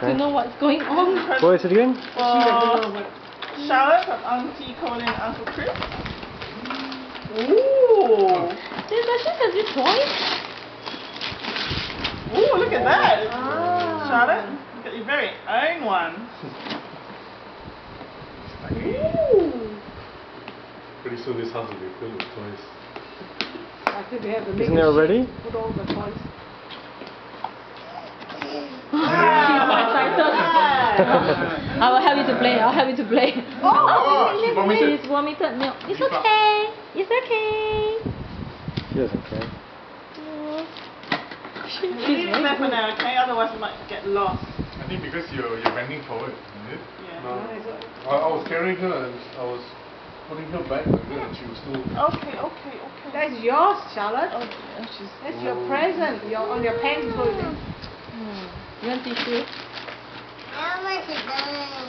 to know what's going on. What is it again? Charlotte from Auntie Colin and Uncle Chris. Ooh! Does she have this toy? Ooh, look at that! Charlotte, you got your very own one. Ooh! Pretty soon this house will be filled with toys. I think they have to make Isn't it already? put all the toys. I will help you to play. I'll help you to play. She vomited. She's vomited milk. It's okay. It's okay. She doesn't care. Leave it there for now, okay? Otherwise you might get lost. I think because you're bending forward, is it? Yeah. No. I was carrying her and I was putting her back like that and she was still... Okay. That's yours, Charlotte. Oh, yeah, she's... That's your present. You're on your pants holding. You want tissue? How much is that?